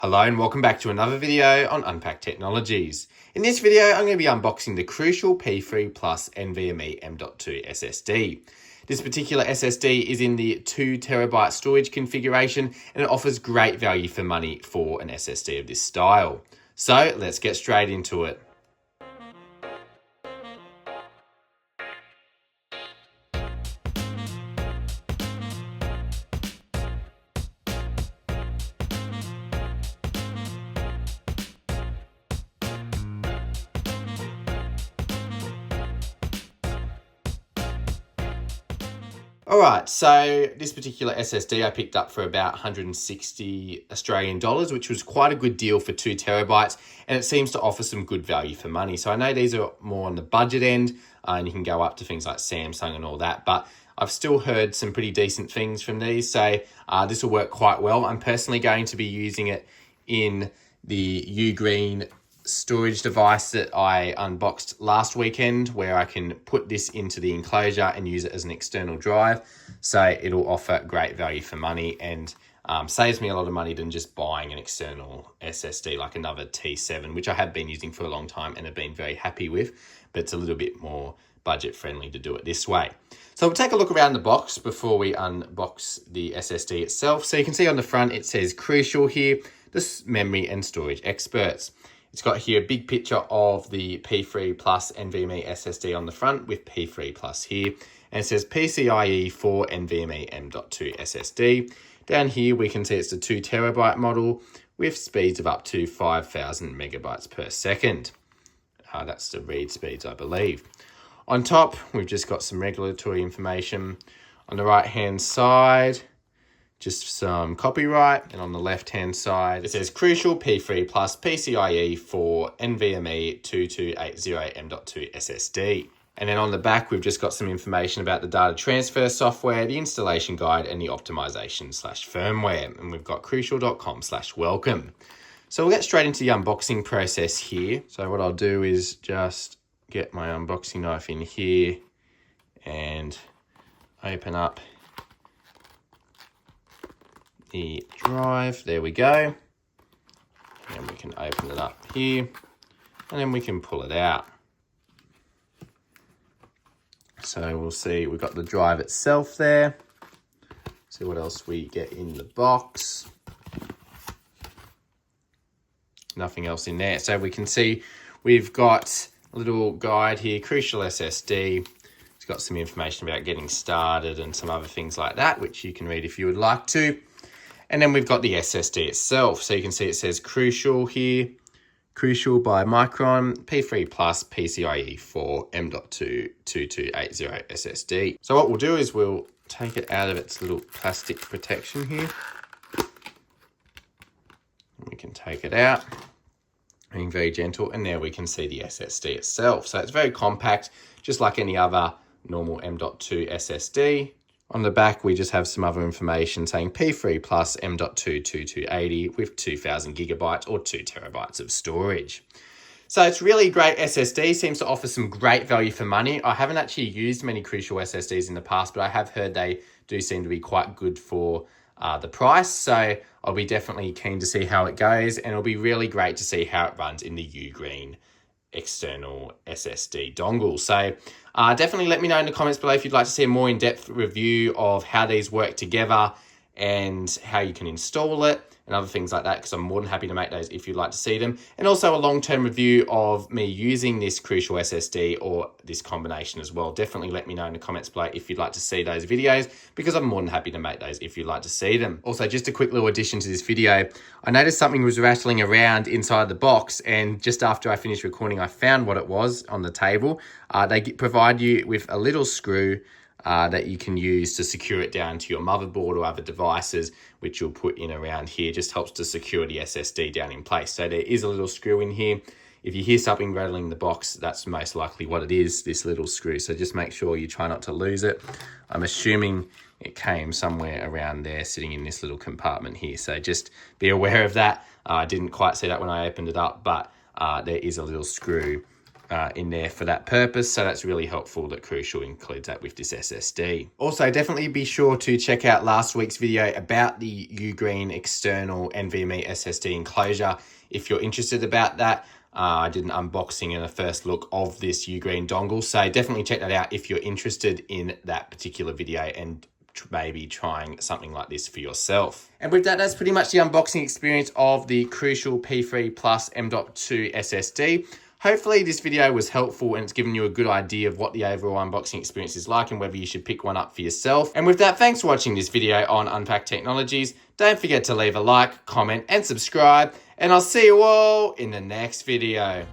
Hello and welcome back to another video on Unpacked Technologies. In this video, I'm going to be unboxing the Crucial P3 Plus NVMe M.2 SSD. This particular SSD is in the 2TB storage configuration and it offers great value for money for an SSD of this style. So let's get straight into it. Alright, so this particular SSD I picked up for about 160 Australian dollars, which was quite a good deal for 2TB, and it seems to offer some good value for money. So I know these are more on the budget end, and you can go up to things like Samsung and all that, but I've still heard some pretty decent things from these, so this will work quite well. I'm personally going to be using it in the UGREEN storage device that I unboxed last weekend, where I can put this into the enclosure and use it as an external drive. So it'll offer great value for money and saves me a lot of money than just buying an external SSD like another T7, which I have been using for a long time and have been very happy with, but it's a little bit more budget friendly to do it this way. So we'll take a look around the box before we unbox the SSD itself. So you can see on the front it says Crucial here, this memory and storage experts. It's got here a big picture of the P3 Plus NVMe SSD on the front with P3 Plus here. And it says PCIe 4.0 NVMe M.2 SSD. Down here we can see it's the 2TB model with speeds of up to 5,000 megabytes per second. That's the read speeds, I believe. On top, we've just got some regulatory information. On the right hand side, just some copyright, and on the left-hand side, it says Crucial P3 Plus PCIe 4.0 NVMe 2280 M.2 SSD. And then on the back, we've just got some information about the data transfer software, the installation guide, and the optimization/firmware. And we've got crucial.com/welcome. So we'll get straight into the unboxing process here. So what I'll do is just get my unboxing knife in here and open up the drive. There we go. And we can open it up here and then we can pull it out. So we'll see, we've got the drive itself there. See what else we get in the box. Nothing else in there. So we can see we've got a little guide here, Crucial SSD. It's got some information about getting started and some other things like that, which you can read if you would like to. And then we've got the SSD itself. So you can see it says Crucial here, Crucial by Micron, P3 Plus PCIe 4 M.2 2280 SSD. So what we'll do is we'll take it out of its little plastic protection here. And we can take it out, being very gentle, and there we can see the SSD itself. So it's very compact, just like any other normal M.2 SSD. On the back, we just have some other information saying P3 Plus M.2 2280 with 2000 gigabytes or 2TB of storage. So it's really great SSD, seems to offer some great value for money. I haven't actually used many Crucial SSDs in the past, but I have heard they do seem to be quite good for the price. So I'll be definitely keen to see how it goes, and it'll be really great to see how it runs in the UGREEN external SSD dongle. So definitely let me know in the comments below if you'd like to see a more in-depth review of how these work together and how you can install it and other things like that, because I'm more than happy to make those if you'd like to see them. And also a long-term review of me using this Crucial SSD or this combination as well. Definitely let me know in the comments below if you'd like to see those videos, because I'm more than happy to make those if you'd like to see them. Also, just a quick little addition to this video. I noticed something was rattling around inside the box, and just after I finished recording, I found what it was on the table. They provide you with a little screw that you can use to secure it down to your motherboard or other devices, which you'll put in around here. Just helps to secure the SSD down in place. So there is a little screw in here. If you hear something rattling in the box, that's most likely what it is, this little screw. So just make sure you try not to lose it. I'm assuming it came somewhere around there, sitting in this little compartment here. So just be aware of that. I didn't quite see that when I opened it up, but there is a little screw in there for that purpose. So that's really helpful that Crucial includes that with this SSD. Also, definitely be sure to check out last week's video about the UGREEN external NVMe SSD enclosure if you're interested about that. I did an unboxing and a first look of this UGREEN dongle. So definitely check that out if you're interested in that particular video and maybe trying something like this for yourself. And with that, that's pretty much the unboxing experience of the Crucial P3 Plus M.2 SSD. Hopefully this video was helpful and it's given you a good idea of what the overall unboxing experience is like and whether you should pick one up for yourself. And with that, thanks for watching this video on Unpacked Technologies. Don't forget to leave a like, comment and subscribe, and I'll see you all in the next video.